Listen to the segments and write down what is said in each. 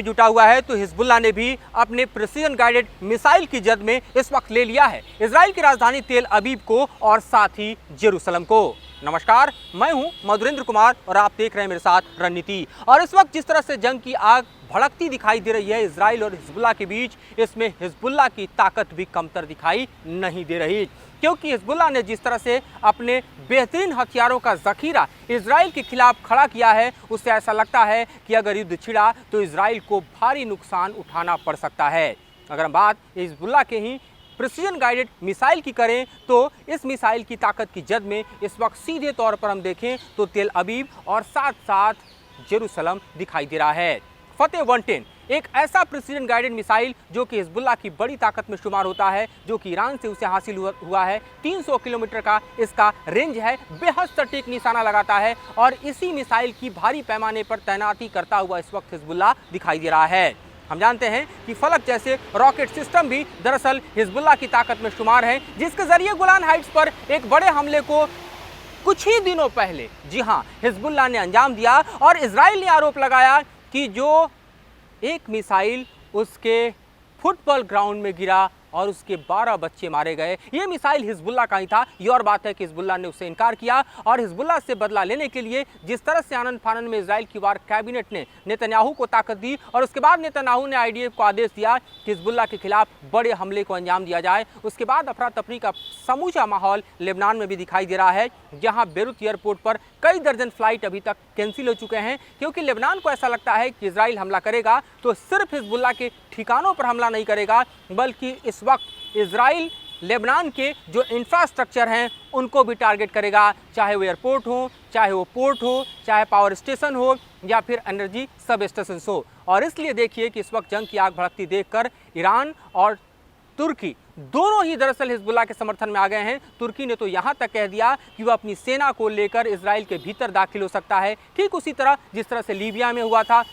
जुटा हुआ है तो हिजबुल्लाह ने भी अपने प्रिसीजन गाइडेड मिसाइल की जद में इस वक्त ले लिया है इजराइल की राजधानी तेल अवीव को और साथ ही जेरूसलम को। नमस्कार, मैं हूं मधुरेंद्र कुमार और आप देख रहे हैं मेरे साथ रणनीति। और इस वक्त जिस तरह से जंग की आग भड़कती दिखाई दे रही है इजराइल और हिजबुल्लाह के बीच, इसमें हिजबुल्लाह की ताकत भी कमतर दिखाई नहीं दे रही, क्योंकि हिजबुल्लाह ने जिस तरह से अपने बेहतरीन हथियारों का जखीरा इजराइल के खिलाफ खड़ा किया है, उससे ऐसा लगता है कि अगर युद्ध छिड़ा तो इजराइल को भारी नुकसान उठाना पड़ सकता है। अगर हम बात हिजबुल्लाह के ही प्रिसीजन गाइडेड मिसाइल की करें तो इस मिसाइल की ताकत की जद में इस वक्त सीधे तौर पर हम देखें तो तेल अवीव और साथ साथ जेरूसलम दिखाई दे रहा है। फतेह 110 एक ऐसा प्रिसीजन गाइडेड मिसाइल जो कि हिजबुल्लाह की बड़ी ताकत में शुमार होता है, जो कि ईरान से उसे हासिल हुआ है। 300 किलोमीटर का इसका रेंज है, बेहद सटीक निशाना लगाता है और इसी मिसाइल की भारी पैमाने पर तैनाती करता हुआ इस वक्त हिजबुल्लाह दिखाई दे रहा है। हम जानते हैं कि फलक जैसे रॉकेट सिस्टम भी दरअसल हिजबुल्लाह की ताकत में शुमार है, जिसके जरिए गोलान हाइट्स पर एक बड़े हमले को कुछ ही दिनों पहले हिजबुल्लाह ने अंजाम दिया और इजराइल ने आरोप लगाया कि जो एक मिसाइल उसके फुटबॉल ग्राउंड में गिरा और उसके 12 बच्चे मारे गए, ये मिसाइल हिजबुल्लाह का ही था। ये और बात है कि हिजबुल्लाह ने उससे इनकार किया और हिजबुल्लाह से बदला लेने के लिए जिस तरह से आनन फानन में इजराइल की वार कैबिनेट ने नेतन्याहू को ताकत दी और उसके बाद नेतन्याहू ने आईडीएफ को आदेश दिया कि हिजबुल्लाह के खिलाफ बड़े हमले को अंजाम दिया जाए। उसके बाद अफरा तफरी का समूचा माहौल लेबनान में भी दिखाई दे रहा है, जहाँ बेरूत एयरपोर्ट पर कई दर्जन फ्लाइट अभी तक कैंसिल हो चुके हैं, क्योंकि लेबनान को ऐसा लगता है कि इजराइल हमला करेगा तो सिर्फ हिजबुल्लाह के ठिकानों पर हमला नहीं करेगा, बल्कि इस वक्त इजराइल लेबनान के जो इंफ्रास्ट्रक्चर हैं उनको भी टारगेट करेगा, चाहे वो एयरपोर्ट हो, चाहे वो पोर्ट हो, चाहे पावर स्टेशन हो या फिर एनर्जी सब स्टेशन हो। और इसलिए देखिए कि इस वक्त जंग की आग भड़कती देखकर ईरान और तुर्की दोनों ही दरअसल हिजबुल्लाह के समर्थन में आ गए हैं। तुर्की ने तो यहाँ तक कह दिया कि वह अपनी सेना को लेकर इजराइल के भीतर दाखिल हो सकता है, ठीक उसी तरह जिस तरह से लीबिया में हुआ था,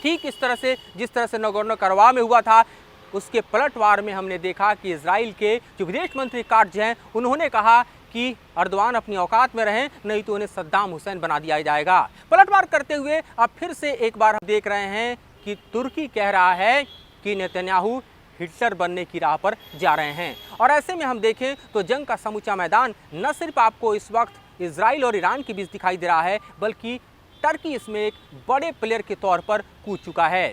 ठीक इस तरह से जिस तरह से नगोर्नो कराबाख में हुआ था। उसके पलटवार में हमने देखा कि इजराइल के जो विदेश मंत्री काट्ज हैं, उन्होंने कहा कि अर्दवान अपनी औकात में रहें, नहीं तो उन्हें सद्दाम हुसैन बना दिया जाएगा। पलटवार करते हुए अब फिर से एक बार हम देख रहे हैं कि तुर्की कह रहा है कि नेतन्याहू हिटलर बनने की राह पर जा रहे हैं। और ऐसे में हम देखें तो जंग का समूचा मैदान न सिर्फ आपको इस वक्त इजराइल और ईरान के बीच दिखाई दे रहा है, बल्कि टर्की इसमें एक बड़े प्लेयर के तौर पर कूद चुका है।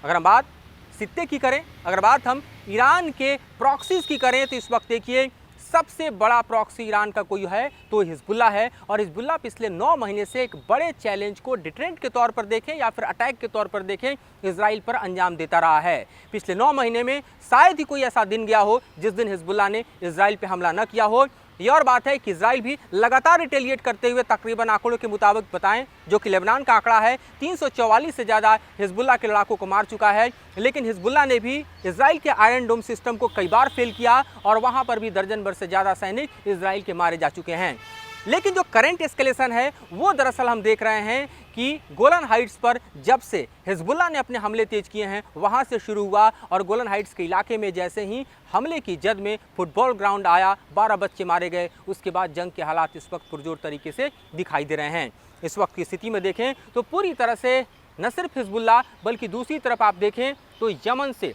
अगर हम बात सित्ते की करें, अगर बात हम ईरान के प्रॉक्सीज की करें, तो इस वक्त देखिए सबसे बड़ा प्रॉक्सी ईरान का कोई है तो हिजबुल्लाह है। और हिजबुल्लाह पिछले 9 महीने से एक बड़े चैलेंज को डिटरेंट के तौर पर देखें या फिर अटैक के तौर पर देखें, इजराइल पर अंजाम देता रहा है। पिछले 9 महीने में शायद ही कोई ऐसा दिन गया हो जिस दिन हिजबुल्लाह ने इजराइल पर हमला न किया हो। ये और बात है कि इजराइल भी लगातार रिटेलिएट करते हुए तकरीबन आंकड़ों के मुताबिक बताएं, जो कि लेबनान का आंकड़ा है, 344 से ज़्यादा हिजबुल्लाह के लड़ाकों को मार चुका है। लेकिन हिजबुल्लाह ने भी इजराइल के आयरन डोम सिस्टम को कई बार फेल किया और वहाँ पर भी दर्जन भर से ज़्यादा सैनिक इजराइल के मारे जा चुके हैं। लेकिन जो करंट एस्केलेशन है वो दरअसल हम देख रहे हैं कि गोलन हाइट्स पर जब से हिजबुल्लाह ने अपने हमले तेज किए हैं वहाँ से शुरू हुआ और गोलन हाइट्स के इलाके में जैसे ही हमले की जद में फुटबॉल ग्राउंड आया, 12 बच्चे मारे गए, उसके बाद जंग के हालात इस वक्त पुरजोर तरीके से दिखाई दे रहे हैं। इस वक्त की स्थिति में देखें तो पूरी तरह से न सिर्फ हिजबुल्लाह बल्कि दूसरी तरफ आप देखें तो यमन से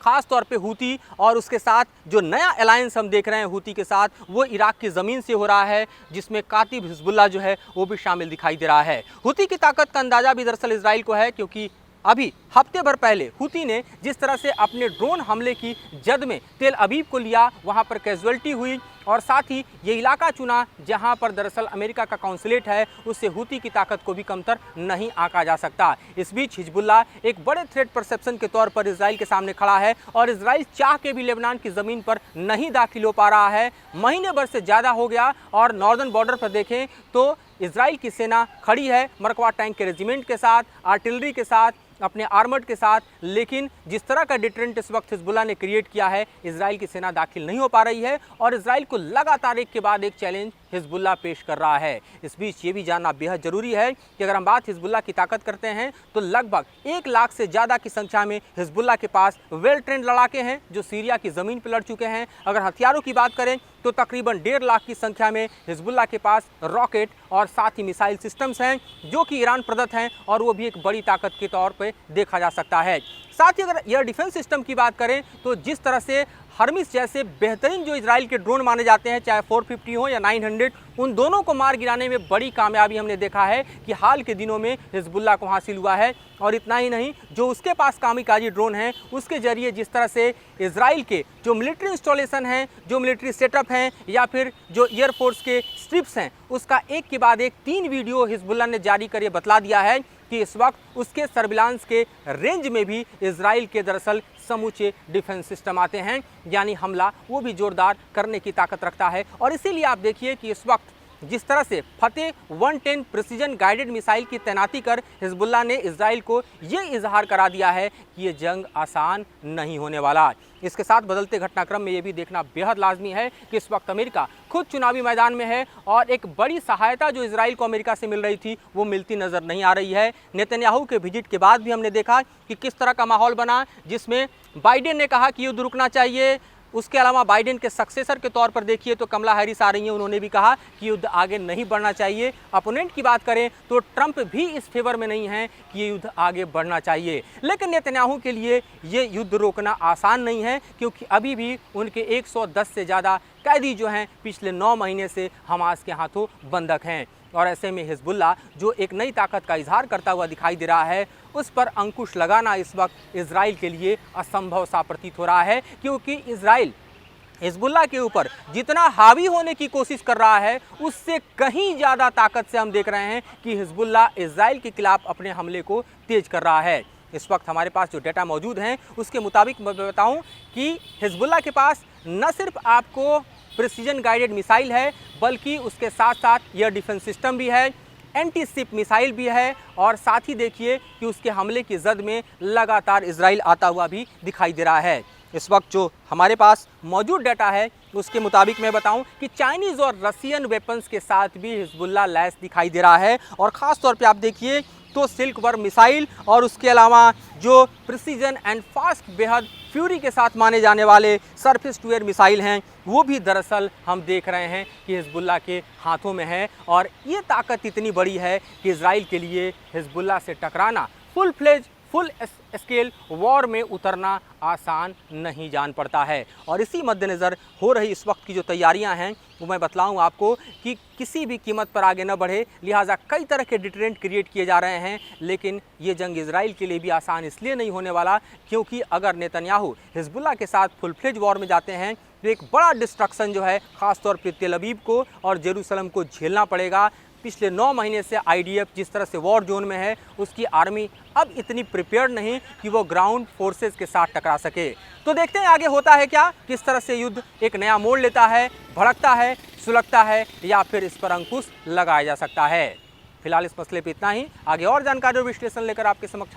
खास तौर पे हूती और उसके साथ जो नया अलायंस हम देख रहे हैं हूती के साथ, वो इराक की ज़मीन से हो रहा है, जिसमें कातिब हिजबुल्लाह जो है वो भी शामिल दिखाई दे रहा है। हूती की ताकत का अंदाज़ा भी दरअसल इजराइल को है, क्योंकि अभी हफ्ते भर पहले हूती ने जिस तरह से अपने ड्रोन हमले की जद में तेल अवीव को लिया, वहाँ पर कैजुअल्टी हुई और साथ ही ये इलाका चुना जहाँ पर दरअसल अमेरिका का कौंसलेट है, उससे हूती की ताकत को भी कमतर नहीं आंका जा सकता। इस बीच हिजबुल्लाह एक बड़े थ्रेट परसेप्शन के तौर पर इजराइल के सामने खड़ा है और इजराइल चाह के भी लेबनान की ज़मीन पर नहीं दाखिल हो पा रहा है। महीने भर से ज़्यादा हो गया और नॉर्दर्न बॉर्डर पर देखें तो इजराइल की सेना खड़ी है मरकवा टैंक के रेजिमेंट के साथ, आर्टिलरी के साथ, अपने आर्मर्ड के साथ। लेकिन जिस तरह का डिटरेंट इस वक्त हिजबुल्लाह ने क्रिएट किया है, इजराइल की सेना दाखिल नहीं हो पा रही है और इजराइल को लगातार एक के बाद एक चैलेंज हिजबुल्लाह पेश कर रहा है। इस बीच ये भी जानना बेहद ज़रूरी है कि अगर हम बात हिजबुल्लाह की ताकत करते हैं तो लगभग 1 लाख से ज़्यादा की संख्या में हिजबुल्लाह के पास वेल ट्रेंड लड़ाके हैं जो सीरिया की ज़मीन पर लड़ चुके हैं। अगर हथियारों की बात करें तो तकरीबन 1.5 लाख की संख्या में हिजबुल्लाह के पास रॉकेट और साथ ही मिसाइल सिस्टम्स हैं जो कि ईरान प्रदत्त हैं और वो भी एक बड़ी ताकत के तौर पे देखा जा सकता है। साथ ही अगर एयर डिफेंस सिस्टम की बात करें तो जिस तरह से हर्मिस जैसे बेहतरीन जो इजराइल के ड्रोन माने जाते हैं, चाहे 450 हो या 900, उन दोनों को मार गिराने में बड़ी कामयाबी हमने देखा है कि हाल के दिनों में हिजबुल्लाह को हासिल हुआ है। और इतना ही नहीं, जो उसके पास कामिकाजी ड्रोन हैं उसके जरिए जिस तरह से इजराइल के जो मिलिट्री इंस्टॉलेशन हैं, जो मिलिट्री सेटअप हैं या फिर जो एयरफोर्स के स्ट्रिप्स हैं, उसका एक के बाद एक 3 वीडियो हिजबुल्लाह ने जारी कर बतला दिया है कि इस वक्त उसके सर्विलांस के रेंज में भी इजराइल के दरअसल समूचे डिफेंस सिस्टम आते हैं, यानी हमला वो भी जोरदार करने की ताकत रखता है। और इसीलिए आप देखिए कि इस वक्त जिस तरह से फतेह 110 प्रिसीजन गाइडेड मिसाइल की तैनाती कर हिजबुल्लाह ने इजराइल को ये इजहार करा दिया है कि ये जंग आसान नहीं होने वाला। इसके साथ बदलते घटनाक्रम में ये भी देखना बेहद लाजमी है कि इस वक्त अमेरिका खुद चुनावी मैदान में है और एक बड़ी सहायता जो इजराइल को अमेरिका से मिल रही थी वो मिलती नज़र नहीं आ रही है। नेतन्याहू के विजिट के बाद भी हमने देखा कि किस तरह का माहौल बना, जिसमें बाइडेन ने कहा कि युद्ध रुकना चाहिए। उसके अलावा बाइडेन के सक्सेसर के तौर पर देखिए तो कमला हैरिस आ रही हैं, उन्होंने भी कहा कि युद्ध आगे नहीं बढ़ना चाहिए। अपोनेंट की बात करें तो ट्रंप भी इस फेवर में नहीं है कि ये युद्ध आगे बढ़ना चाहिए। लेकिन नेतन्याहू के लिए ये युद्ध रोकना आसान नहीं है, क्योंकि अभी भी उनके 110 से ज़्यादा कैदी जो हैं पिछले 9 महीने से हमास के हाथों बंधक हैं। और ऐसे में हिजबुल्लाह जो एक नई ताकत का इजहार करता हुआ दिखाई दे रहा है, उस पर अंकुश लगाना इस वक्त इजराइल के लिए असंभव सा प्रतीत हो रहा है, क्योंकि इजराइल हिजबुल्लाह के ऊपर जितना हावी होने की कोशिश कर रहा है उससे कहीं ज़्यादा ताकत से हम देख रहे हैं कि हिजबुल्लाह इजराइल के खिलाफ अपने हमले को तेज कर रहा है। इस वक्त हमारे पास जो डेटा मौजूद हैं उसके मुताबिक मैं बताऊं कि हिजबुल्लाह के पास न सिर्फ आपको प्रिसीजन गाइडेड मिसाइल है, बल्कि उसके साथ साथ एयर डिफेंस सिस्टम भी है, एंटी शिप मिसाइल भी है, और साथ ही देखिए कि उसके हमले की जद में लगातार इजराइल आता हुआ भी दिखाई दे रहा है। इस वक्त जो हमारे पास मौजूद डाटा है उसके मुताबिक मैं बताऊं कि चाइनीज़ और रशियन वेपन्स के साथ भी हिजबुल्लाह लैस दिखाई दे रहा है। और ख़ास तौर पे आप देखिए तो सिल्क वर्म मिसाइल और उसके अलावा जो प्रिसीजन एंड फास्ट बेहद फ्यूरी के साथ माने जाने वाले सरफेस टू एयर मिसाइल हैं, वो भी दरअसल हम देख रहे हैं कि हिजबुल्लाह के हाथों में है। और ये ताकत इतनी बड़ी है कि इजराइल के लिए हिजबुल्लाह से टकराना, फुल स्केल वॉर में उतरना आसान नहीं जान पड़ता है। और इसी मद्देनज़र हो रही इस वक्त की जो तैयारियां हैं वो मैं बतलाऊं आपको कि किसी भी कीमत पर आगे न बढ़े, लिहाजा कई तरह के डिटरेंट क्रिएट किए जा रहे हैं। लेकिन ये जंग इजराइल के लिए भी आसान इसलिए नहीं होने वाला क्योंकि अगर नेतन्याहू हिजबुल्लाह के साथ फुल फ्लेज वॉर में जाते हैं तो एक बड़ा डिस्ट्रक्शन जो है ख़ासतौर पर तेल अवीव को और जेरूसलम को झेलना पड़ेगा। पिछले 9 महीने से आईडीएफ जिस तरह से वॉर जोन में है, उसकी आर्मी अब इतनी प्रिपेयर्ड नहीं कि वो ग्राउंड फोर्सेस के साथ टकरा सके। तो देखते हैं आगे होता है क्या, किस तरह से युद्ध एक नया मोड़ लेता है, भड़कता है, सुलगता है, या फिर इस पर अंकुश लगाया जा सकता है। फिलहाल इस मसले पर इतना ही। आगे और जानकारी और विश्लेषण लेकर आपके समक्ष